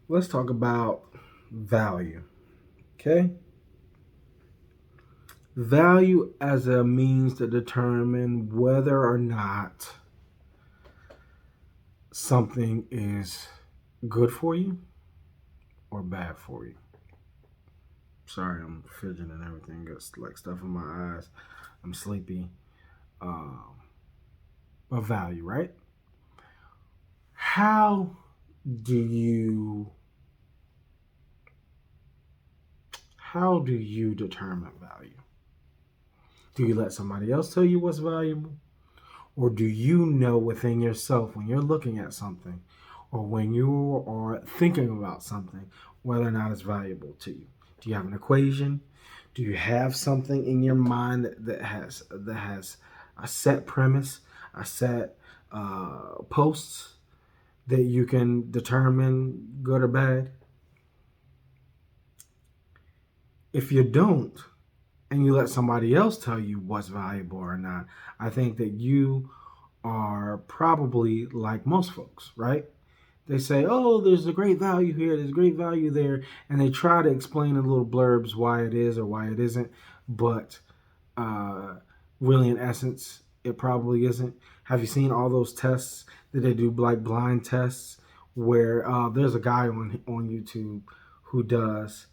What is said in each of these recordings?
Let's talk about value. Okay? Value as a means to determine whether or not something is good for you or bad for you. Sorry, I'm fidgeting and everything. Got like stuff in my eyes. I'm sleepy. Um, but value, right? How do you how do you determine value? Do you let somebody else tell you what's valuable? Or do you know within yourself when you're looking at something or when you are thinking about something whether or not it's valuable to you? Do you have an equation? Do you have something in your mind that has a set premise, a set posts that you can determine good or bad? If you don't, and you let somebody else tell you what's valuable or not, I think that you are probably like most folks, right? They say, oh, there's a great value here, there's great value there, and they try to explain in little blurbs why it is or why it isn't, but uh, really, in essence, it probably isn't. Have you seen all those tests that they do, like blind tests, where there's a guy on YouTube who does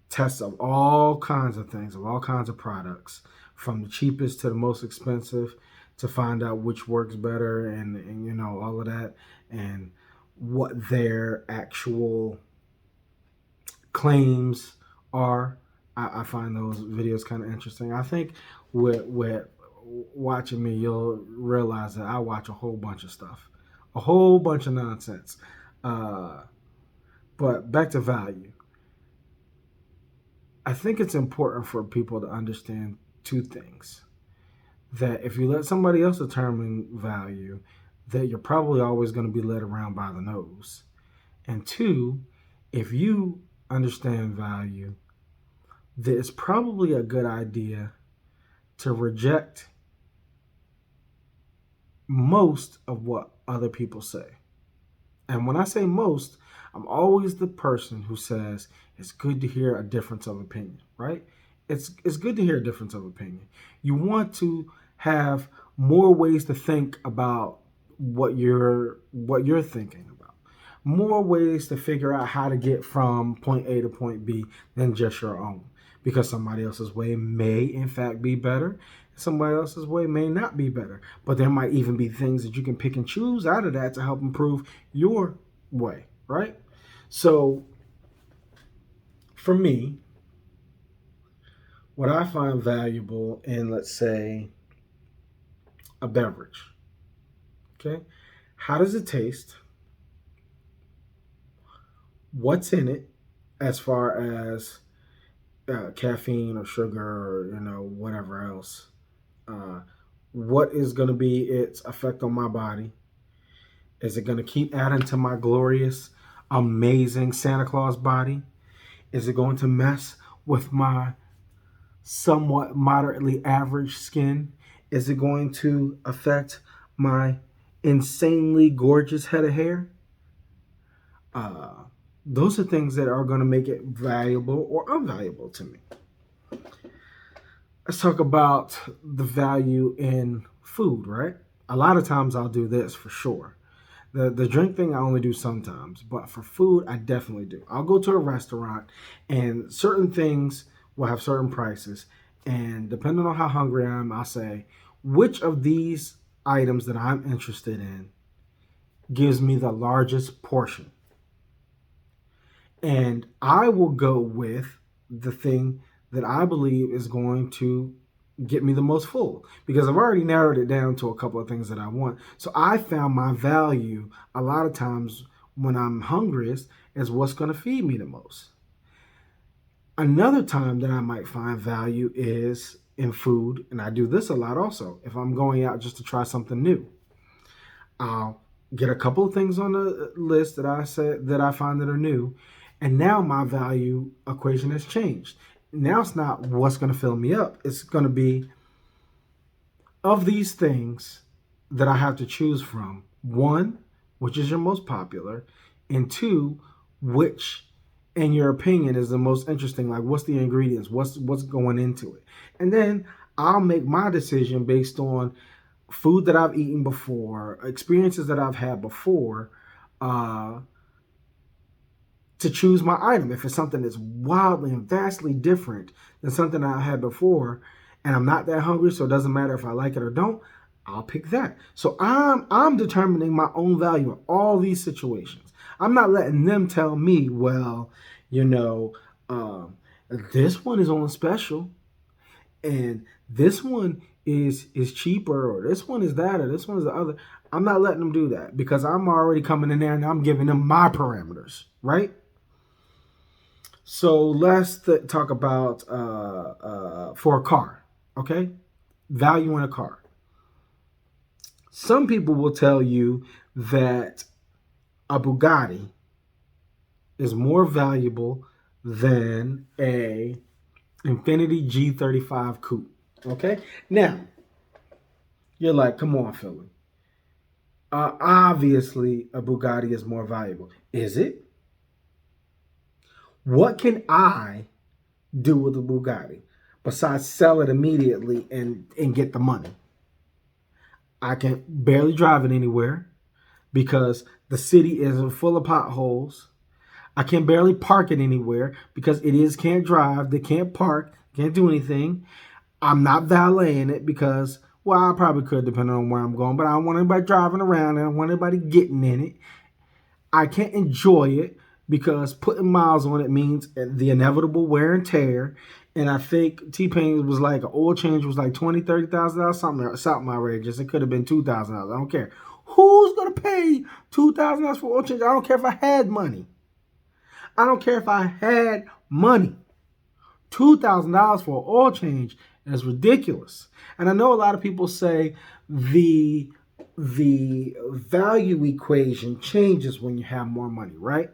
tests of all kinds of things, of all kinds of products, from the cheapest to the most expensive, to find out which works better and all of that, and what their actual claims are. I find those videos kind of interesting. I think with watching me, you'll realize that I watch a whole bunch of stuff, a whole bunch of nonsense. Uh, but back to value. I think it's important for people to understand two things. That if you let somebody else determine value, that you're probably always going to be led around by the nose. And two, if you understand value, that it's probably a good idea to reject most of what other people say. And when I say most, I'm always the person who says it's good to hear a difference of opinion, right? It's good to hear a difference of opinion. You want to have more ways to think about what you're thinking about. More ways to figure out how to get from point A to point B than just your own. Because somebody else's way may in fact be better. Somebody else's way may not be better. But there might even be things that you can pick and choose out of that to help improve your way, right? So for me, what I find valuable in, let's say, a beverage, okay? How does it taste? What's in it as far as caffeine or sugar or, whatever else? Uh, what is going to be its effect on my body? Is it going to keep adding to my glorious, amazing Santa Claus body? Is it going to mess with my somewhat moderately average skin? Is it going to affect my insanely gorgeous head of hair? Uh, those are things that are going to make it valuable or unvaluable to me. Let's talk about the value in food, right? A lot of times I'll do this for sure. The drink thing I only do sometimes, but for food I definitely do. I'll go to a restaurant and certain things will have certain prices, and depending on how hungry I am, I'll say which of these items that I'm interested in gives me the largest portion. And I will go with the thing that I believe is going to get me the most full because I've already narrowed it down to a couple of things that I want. So I found my value a lot of times when I'm hungriest is what's going to feed me the most. Another time that I might find value is in food, and I do this a lot also. If I'm going out just to try something new, I'll get a couple of things on the list that I said that I find that are new, and now my value equation has changed. Now it's not what's going to fill me up. It's going to be of these things that I have to choose from. One, which is your most popular, and two, which, in your opinion, is the most interesting. Like, what's the ingredients? What's going into it? And then I'll make my decision based on food that I've eaten before, experiences that I've had before, uh, to choose my item. If it's something that's wildly and vastly different than something I had before, and I'm not that hungry, so it doesn't matter if I like it or don't, I'll pick that. So I'm determining my own value in all these situations. I'm not letting them tell me, well, you know, um, this one is on special, and this one is cheaper, or this one is that, or this one is the other. I'm not letting them do that because I'm already coming in there and I'm giving them my parameters, right? So let's talk about for a car, okay? Value in a car. Some people will tell you that a Bugatti is more valuable than a Infiniti G35 coupe. Okay? Now, you're like, come on, Philly. Obviously, a Bugatti is more valuable. Is it? What can I do with a Bugatti besides sell it immediately and get the money? I can barely drive it anywhere because the city is full of potholes. I can barely park it anywhere because it is can't drive. They can't park, can't do anything. I'm not valeting it because, well, I probably could depending on where I'm going, but I don't want anybody driving around and I don't want anybody getting in it. I can't enjoy it because putting miles on it means the inevitable wear and tear. And I think T-Pain was like, an oil change was like $20,000, $30,000, something outrageous. It could have been $2,000. I don't care. Who's going to pay $2,000 for oil change? I don't care if I had money. I don't care if I had money. $2,000 for an oil change is ridiculous. And I know a lot of people say the value equation changes when you have more money, right?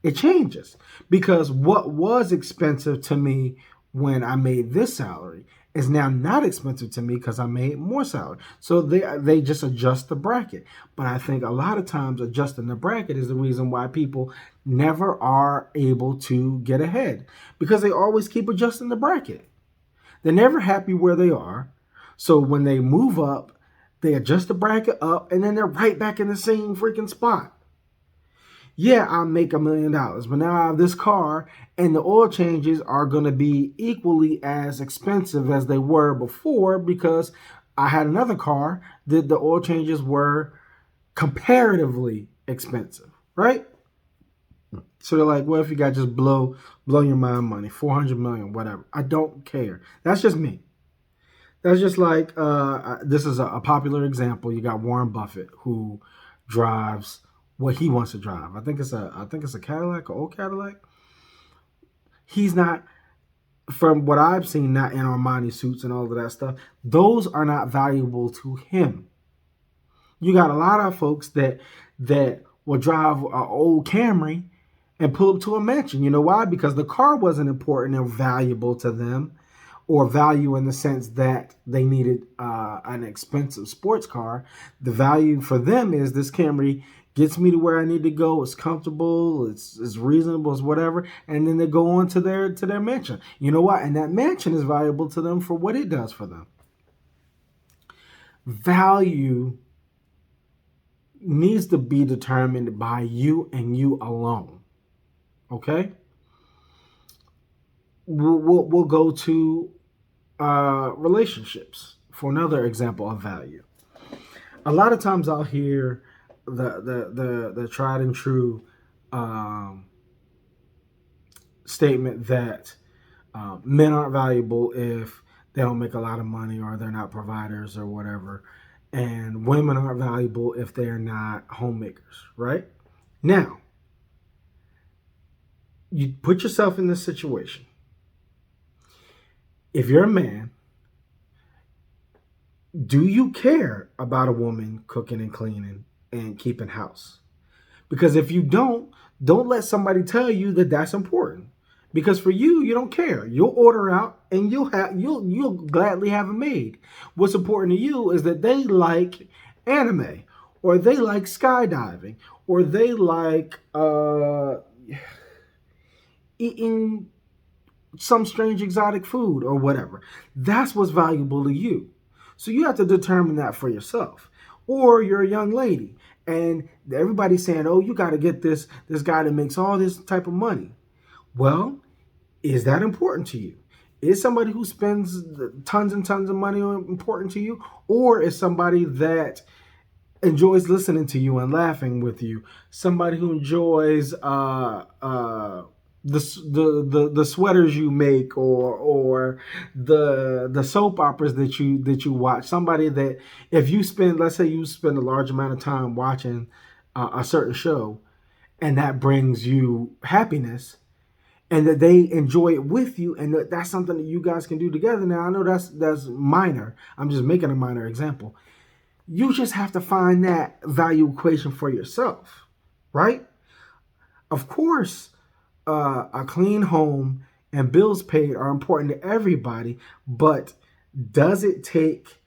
It changes because what was expensive to me when I made this salary is now not expensive to me because I made more salary. So they just adjust the bracket. But I think a lot of times adjusting the bracket is the reason why people never are able to get ahead because they always keep adjusting the bracket. They're never happy where they are. So when they move up, they adjust the bracket up and then they're right back in the same freaking spot. Yeah, I'll make $1 million, but now I have this car and the oil changes are going to be equally as expensive as they were before because I had another car that the oil changes were comparatively expensive, right? So they're like, well, if you got just blow your mind money, 400 million, whatever. I don't care. That's just me. That's just like, this is a popular example. You got Warren Buffett who drives what he wants to drive. I think it's a Cadillac, an old Cadillac. He's not, from what I've seen, not in Armani suits and all of that stuff. Those are not valuable to him. You got a lot of folks that will drive an old Camry and pull up to a mansion. You know why? Because the car wasn't important or valuable to them, or value in the sense that they needed an expensive sports car. The value for them is this Camry gets me to where I need to go. It's comfortable. It's reasonable. It's whatever. And then they go on to their mansion. You know what? And that mansion is valuable to them for what it does for them. Value needs to be determined by you and you alone. Okay? We'll go to relationships for another example of value. A lot of times I'll hear the tried and true statement that men aren't valuable if they don't make a lot of money or they're not providers or whatever, and women aren't valuable if they're not homemakers, right? Now, you put yourself in this situation. If you're a man, do you care about a woman cooking and cleaning and keeping house? Because if you don't let somebody tell you that that's important. Because for you, you don't care. You'll order out and you'll gladly have it made. What's important to you is that they like anime, or they like skydiving, or they like eating some strange exotic food or whatever. That's what's valuable to you. So you have to determine that for yourself. Or you're a young lady and everybody's saying, "Oh, you got to get this guy that makes all this type of money." Well, is that important to you? Is somebody who spends tons and tons of money important to you, or is somebody that enjoys listening to you and laughing with you, somebody who enjoys the sweaters you make, or the soap operas that you watch, somebody that if you spend, let's say you spend a large amount of time watching a certain show and that brings you happiness and that they enjoy it with you, and that's something that you guys can do together. Now I know that's minor, I'm just making a minor example. You just have to find that value equation for yourself, right? Of course, a clean home and bills paid are important to everybody, but does it take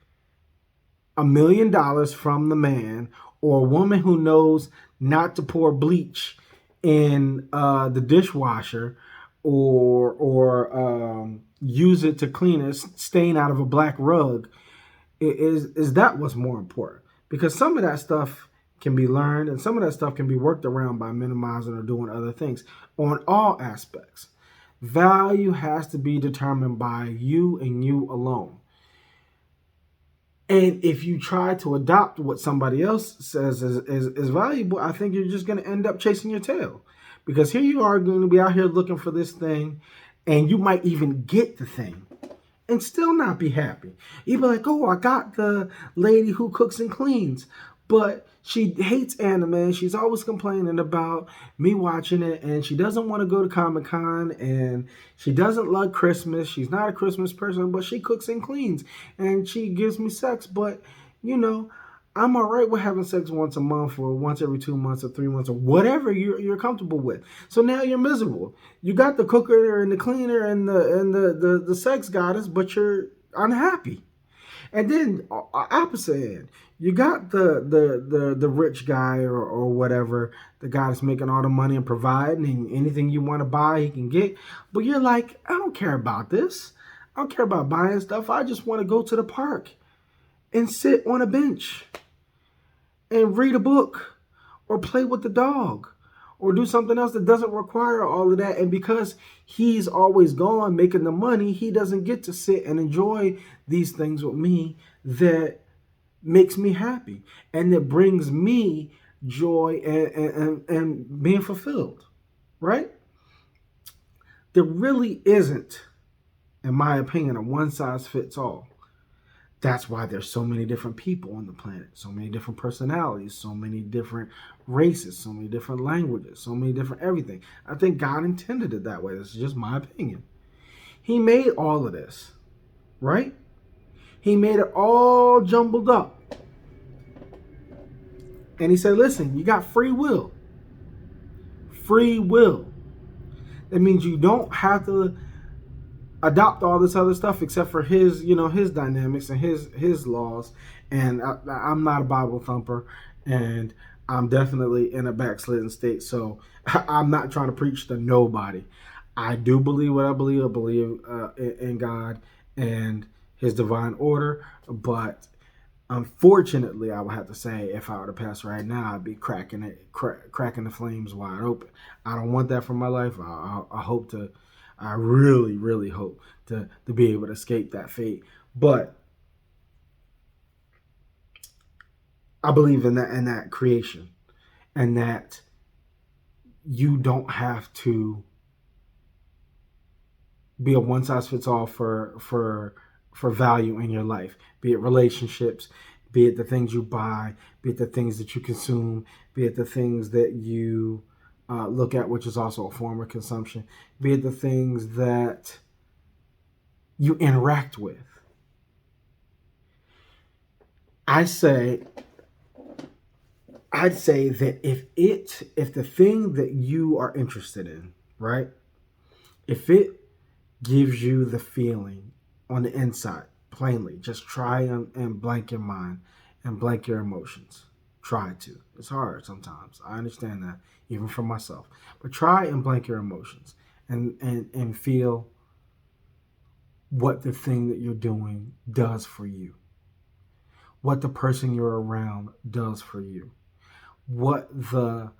$1 million from the man or a woman who knows not to pour bleach in the dishwasher, or use it to clean a stain out of a black rug? Is that what's more important? Because some of that stuff can be learned and some of that stuff can be worked around by minimizing or doing other things on all aspects. Value has to be determined by you and you alone. And if you try to adopt what somebody else says is valuable, I think you're just going to end up chasing your tail. Because here you are going to be out here looking for this thing, and you might even get the thing and still not be happy. You'd be like, "Oh, I got the lady who cooks and cleans, but she hates anime and she's always complaining about me watching it, and she doesn't want to go to Comic-Con, and she doesn't love Christmas. She's not a Christmas person, but she cooks and cleans, and she gives me sex, but you know, I'm all right with having sex once a month or once every 2 months or 3 months or whatever you're comfortable with." So now you're miserable. You got the cooker and the cleaner and the sex goddess, but you're unhappy. And then opposite end, you got the rich guy, or whatever, the guy that's making all the money and providing, and anything you want to buy he can get. But you're like, "I don't care about this. I don't care about buying stuff. I just want to go to the park and sit on a bench and read a book or play with the dog or do something else that doesn't require all of that." And because he's always gone making the money, he doesn't get to sit and enjoy these things with me that makes me happy and that brings me joy and being fulfilled, right? There really isn't, in my opinion, a one size fits all. That's why there's so many different people on the planet, so many different personalities, so many different races, so many different languages, so many different everything. I think God intended it that way. This is just my opinion. He made all of this, right? He made it all jumbled up. And he said, "Listen, you got free will." Free will. That means you don't have to adopt all this other stuff except for his dynamics and his laws. And I'm not a Bible thumper, and I'm definitely in a backslidden state, so I'm not trying to preach to nobody. I do believe what I believe. I believe in God and his divine order, but unfortunately, I would have to say, if I were to pass right now, I'd be cracking the flames wide open. I don't want that for my life. I really, really hope to be able to escape that fate. But I believe in that creation, and that you don't have to be a one size fits all for value in your life, be it relationships, be it the things you buy, be it the things that you consume, be it the things that you look at, which is also a form of consumption, be it the things that you interact with. I'd say that if the thing that you are interested in, right, if it gives you the feeling on the inside, plainly, just try and blank your mind and blank your emotions. Try to. It's hard sometimes. I understand that, even for myself. But try and blank your emotions and feel what the thing that you're doing does for you, what the person you're around does for you, what the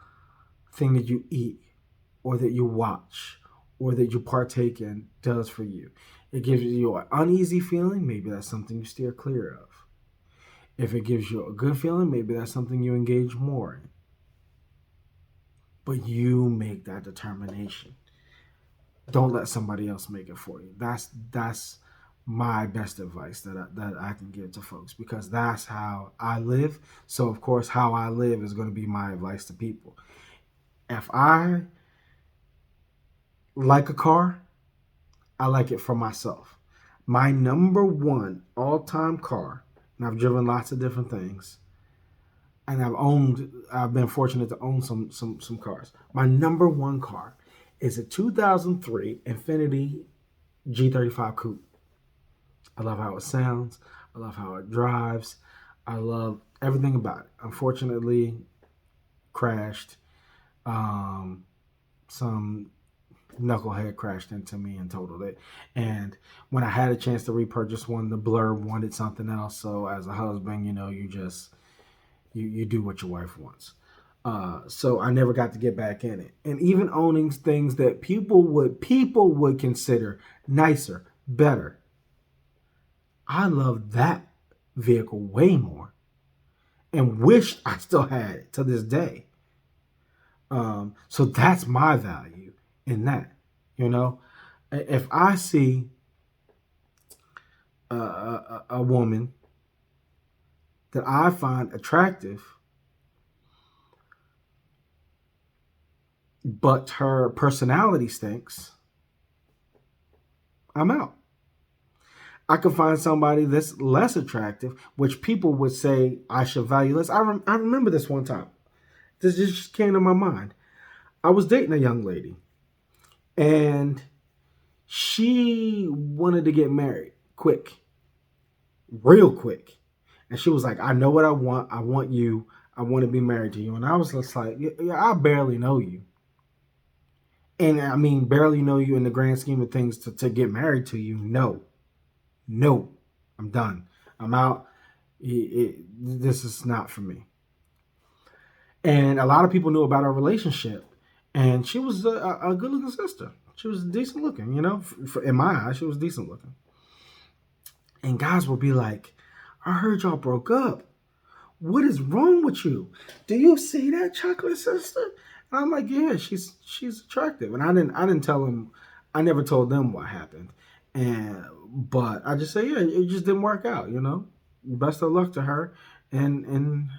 thing that you eat or that you watch or that you partake in does for you. It gives you an uneasy feeling, maybe that's something you steer clear of. If it gives you a good feeling, maybe that's something you engage more in. But you make that determination. Don't let somebody else make it for you. That's my best advice that I can give to folks, because that's how I live. So of course, how I live is going to be my advice to people. If I like a car, I like it for myself. My number one all-time car, and I've driven lots of different things, and I've been fortunate to own some cars. My number one car is a 2003 Infiniti G35 Coupe. I love how it sounds. I love how it drives. I love everything about it. Unfortunately, crashed. Some knucklehead crashed into me and totaled it. And when I had a chance to repurchase one, the blurb wanted something else. So as a husband, you just you do what your wife wants. So I never got to get back in it. And even owning things that people would consider nicer, better, I love that vehicle way more and wish I still had it to this day. So that's my value in that. If I see a woman that I find attractive, but her personality stinks, I'm out. I could find somebody that's less attractive, which people would say I should value less. I remember this one time. This just came to my mind. I was dating a young lady, and she wanted to get married quick, real quick. And she was like, I know what I want. I want you. I want to be married to you. And I was just like, yeah, I barely know you. And I mean, barely know you in the grand scheme of things to get married to you. No, I'm done. I'm out. This is not for me. And a lot of people knew about our relationship. And she was a good looking sister. She was decent looking, in my eyes, she was decent looking. And guys will be like, I heard y'all broke up. What is wrong with you? Do you see that chocolate sister? And I'm like, yeah, she's attractive. And I didn't tell them, I never told them what happened. But I just say, yeah, it just didn't work out, Best of luck to her and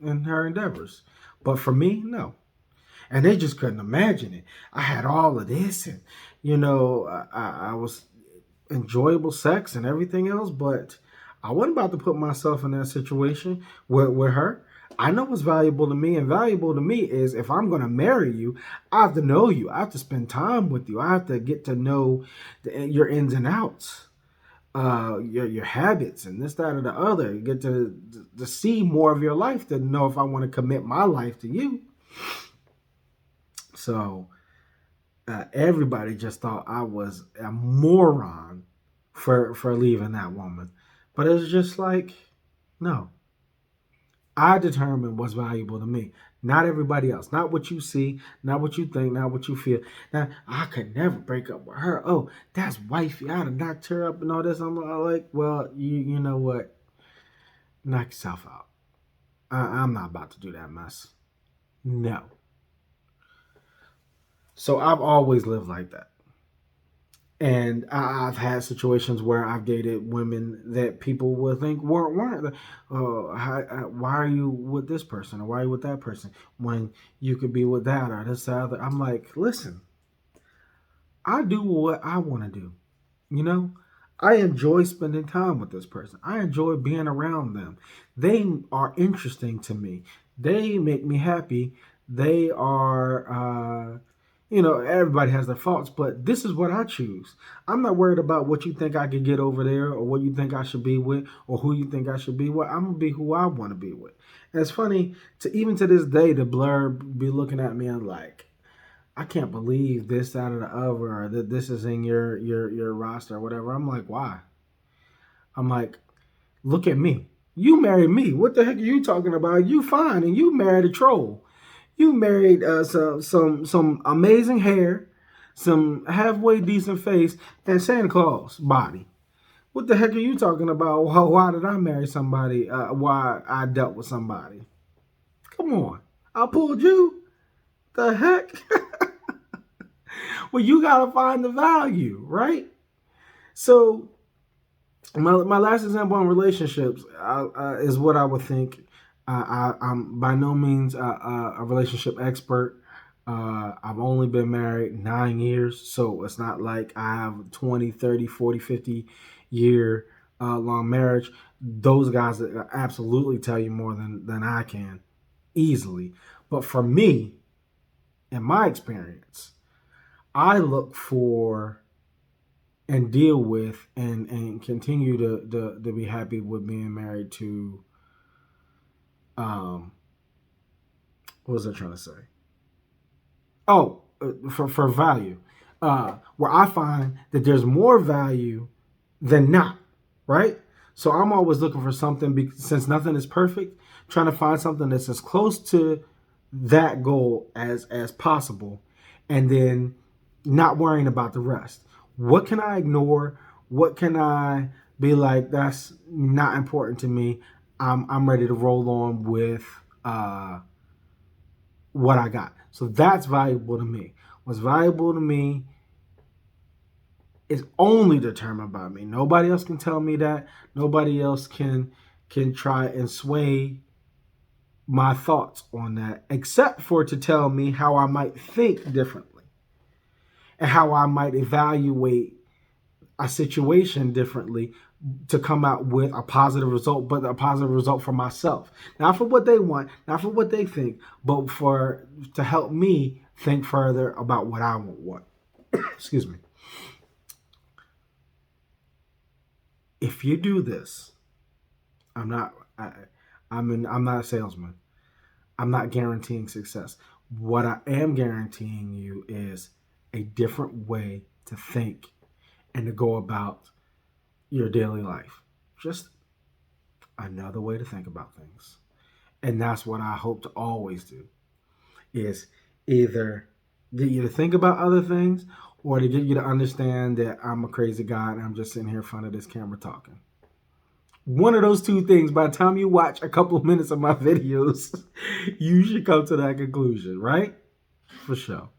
in her endeavors. But for me, no. And they just couldn't imagine it. I had all of this, and I was enjoyable sex and everything else, but I wasn't about to put myself in that situation with her. I know what's valuable to me, and valuable to me is if I'm going to marry you, I have to know you. I have to spend time with you. I have to get to know your ins and outs, your habits, and this, that, or the other. You get to see more of your life to know if I want to commit my life to you. So everybody just thought I was a moron for leaving that woman. But it's just like, no. I determine what's valuable to me, not everybody else. Not what you see, not what you think, not what you feel. Now, I could never break up with her. Oh, that's wifey. I'd have knocked her up and all this. I'm like, well, you know what? Knock yourself out. I'm not about to do that mess. No. So I've always lived like that. And I've had situations where I've dated women that people would think weren't. Why are you with this person, or why are you with that person when you could be with that or this or other? I'm like, listen, I do what I want to do. I enjoy spending time with this person. I enjoy being around them. They are interesting to me. They make me happy. They are Everybody has their faults, but this is what I choose. I'm not worried about what you think I could get over there or what you think I should be with or who you think I should be with. I'm going to be who I want to be with. And it's funny even to this day, the blurb be looking at me and like, I can't believe this, that, or the other, or that this is in your roster or whatever. I'm like, why? I'm like, look at me. You married me. What the heck are you talking about? You fine, and you married a troll. You married some amazing hair, some halfway decent face, and Santa Claus body. What the heck are you talking about? Why did I marry somebody? Why I dealt with somebody? Come on, I pulled you. The heck? Well, you gotta find the value, right? So my last example on relationships is what I would think. I'm by no means a relationship expert. I've only been married 9 years, so it's not like I have 20, 30, 40, 50 year long marriage. Those guys absolutely tell you more than I can easily. But for me, in my experience, I look for and deal with and continue to be happy with being married to um what was I trying to say? Oh, for value. Where I find that there's more value than not, right? So I'm always looking for something since nothing is perfect, trying to find something that's as close to that goal as possible, and then not worrying about the rest. What can I ignore? What can I be like? That's not important to me. I'm ready to roll on with what I got. So that's valuable to me. What's valuable to me is only determined by me. Nobody else can tell me that. Nobody else can try and sway my thoughts on that, except for to tell me how I might think differently and how I might evaluate a situation differently to come out with a positive result, but a positive result for myself. Not for what they want, not for what they think, but for to help me think further about what I want. Excuse me. If you do this, I'm not I'm not a salesman. I'm not guaranteeing success. What I am guaranteeing you is a different way to think and to go about your daily life. Just another way to think about things. And that's what I hope to always do is either get you to think about other things or to get you to understand that I'm a crazy guy and I'm just sitting here in front of this camera talking. One of those two things, by the time you watch a couple of minutes of my videos, you should come to that conclusion, right? For sure.